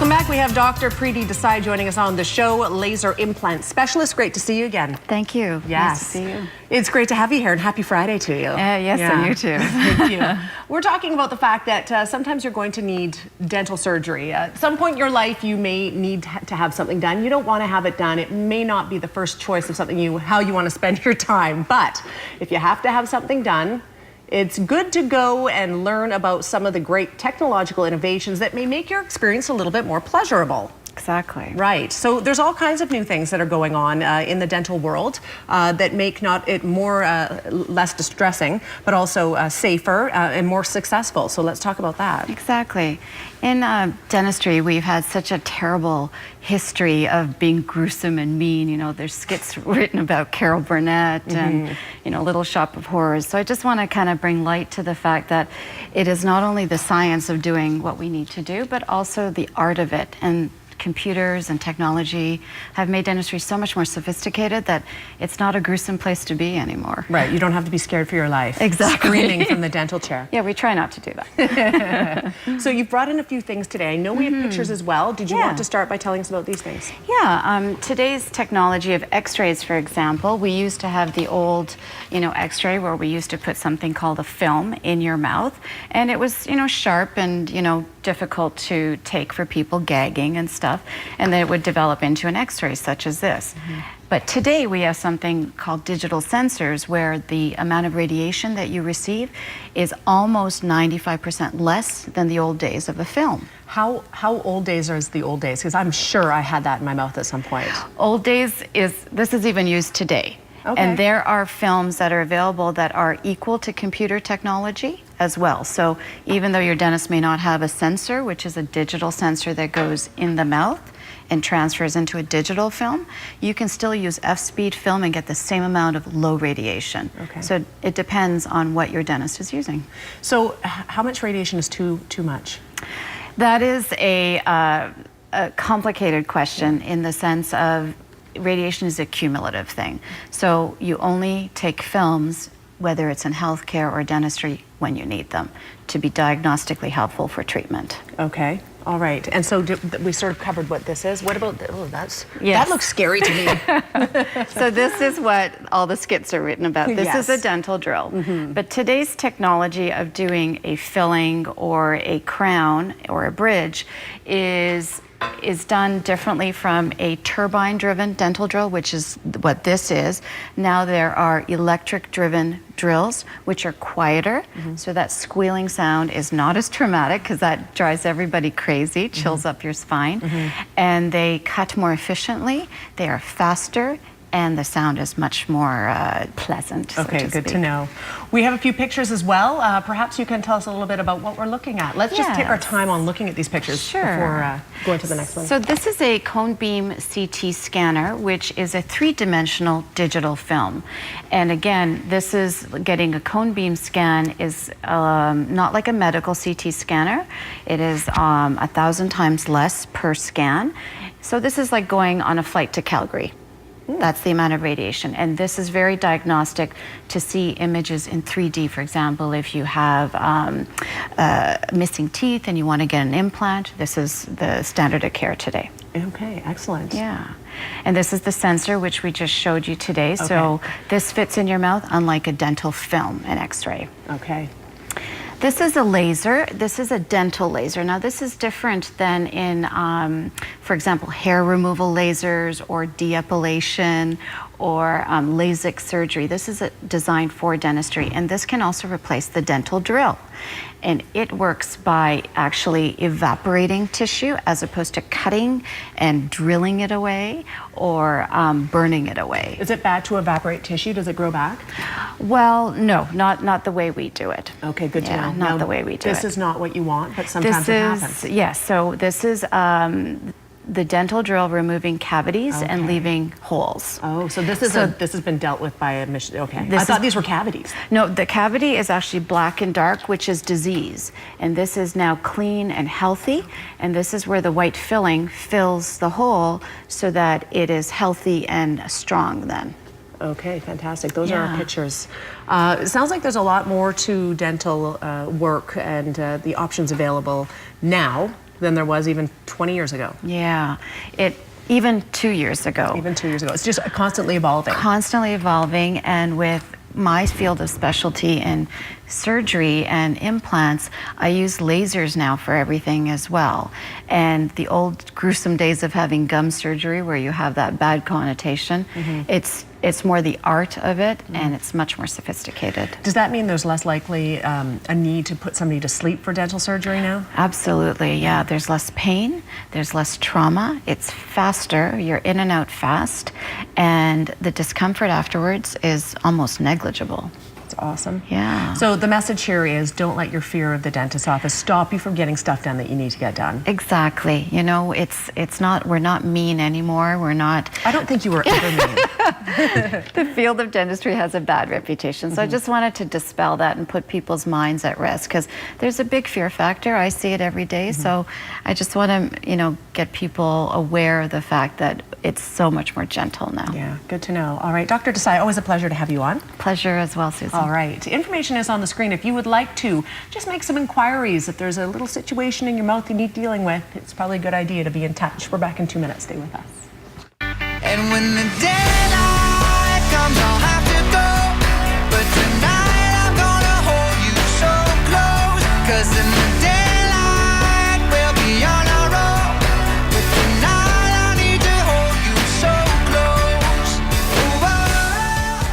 Welcome back. We have Dr. Preety Desai joining us on the show, laser implant specialist. Great to see you again. Thank you. Yes. Nice to see you. It's great to have you here, and happy Friday to you. Yes, and you too. Thank you. We're talking about the fact that sometimes you're going to need dental surgery. At some point in your life, you may need to have something done. You don't want to have it done. It may not be the first choice of something how you want to spend your time. But if you have to have something done, it's good to go and learn about some of the great technological innovations that may make your experience a little bit more pleasurable. Exactly. Right. So there's all kinds of new things that are going on in the dental world that make not it more less distressing, but also safer and more successful. So let's talk about that. Exactly. In dentistry, we've had such a terrible history of being gruesome and mean. You know, there's skits written about Carol Burnett and, you know, Little Shop of Horrors. So I just want to kind of bring light to the fact that it is not only the science of doing what we need to do, but also the art of it. And computers and technology have made dentistry so much more sophisticated that it's not a gruesome place to be anymore. Right, you don't have to be scared for your life. Exactly. Screaming from the dental chair. Yeah, we try not to do that. So you've brought in a few things today. I know we have pictures as well. Did you want to start by telling us about these things? Yeah, today's technology of x-rays, for example, we used to have the old, you know, x-ray where we used to put something called a film in your mouth, and it was, you know, sharp and, you know, difficult to take for people gagging and stuff, and then it would develop into an x-ray such as this. But today we have something called digital sensors where the amount of radiation that you receive is almost 95% less than the old days of a film. How old days is the old days? Because I'm sure I had that in my mouth at some point. Old days this is even used today. Okay. And there are films that are available that are equal to computer technology as well. So even though your dentist may not have a sensor, which is a digital sensor that goes in the mouth and transfers into a digital film, you can still use f-speed film and get the same amount of low radiation. Okay. So it depends on what your dentist is using. So how much radiation is too much? That is a complicated question in the sense of radiation is a cumulative thing. So you only take films, whether it's in healthcare or dentistry, when you need them to be diagnostically helpful for treatment. Okay. All right. And so we sort of covered what this is. What about, Yes. That looks scary to me. So this is what all the skits are written about. This is a dental drill. But today's technology of doing a filling or a crown or a bridge is done differently from a turbine-driven dental drill, which is what this is. Now there are electric-driven drills, which are quieter, so that squealing sound is not as traumatic because that drives everybody crazy, chills up your spine. And they cut more efficiently, they are faster, and the sound is much more pleasant. Okay, good to know. We have a few pictures as well. Perhaps you can tell us a little bit about what we're looking at. Let's just take our time on looking at these pictures before going to the next one. So this is a cone beam CT scanner, which is a three-dimensional digital film. And again, this is getting a cone beam scan is not like a medical CT scanner. It is 1,000 times less per scan. So this is like going on a flight to Calgary. That's the amount of radiation. And this is very diagnostic to see images in 3D. For example, if you have missing teeth and you want to get an implant, this is the standard of care today. Okay, excellent. Yeah. And this is the sensor, which we just showed you today. Okay. So this fits in your mouth, unlike a dental film, an x-ray. Okay. This is a laser. This is a dental laser. Now this is different than in, for example, hair removal lasers or de-epilation or LASIK surgery. This is designed for dentistry, and this can also replace the dental drill. And it works by actually evaporating tissue as opposed to cutting and drilling it away or burning it away. Is it bad to evaporate tissue? Does it grow back? Well, no, not the way we do it. Okay, good to know. Not the way we do it. This is not what you want, but sometimes it happens. Yes, so this is the dental drill removing cavities and leaving holes. Oh, so this is this has been dealt with by a mission. Okay, I thought these were cavities. No, the cavity is actually black and dark, which is disease, and this is now clean and healthy. And this is where the white filling fills the hole, so that it is healthy and strong then. Okay, fantastic. Those are our pictures. It sounds like there's a lot more to dental work and the options available now than there was even 20 years ago. Yeah, even 2 years ago. Even 2 years ago. It's just constantly evolving. Constantly evolving, and with my field of specialty in surgery and implants, I use lasers now for everything as well. And the old gruesome days of having gum surgery where you have that bad connotation, it's more the art of it, and it's much more sophisticated. Does that mean there's less likely a need to put somebody to sleep for dental surgery now? Absolutely, yeah. There's less pain, there's less trauma, it's faster, you're in and out fast, and the discomfort afterwards is almost negligible. That's awesome. Yeah. So the message here is don't let your fear of the dentist's office stop you from getting stuff done that you need to get done. Exactly. You know, it's not, we're not mean anymore. We're not. I don't think you were ever mean. The field of dentistry has a bad reputation. So I just wanted to dispel that and put people's minds at rest, because there's a big fear factor. I see it every day. So I just want to, you know, get people aware of the fact that it's so much more gentle now. Yeah, good to know. All right, Dr. Desai, always a pleasure to have you on. Pleasure as well, Susan. All right, information is on the screen. If you would like to just make some inquiries, if there's a little situation in your mouth you need dealing with, it's probably a good idea to be in touch. We're back in 2 minutes. Stay with us. And when the daylight comes, I'll have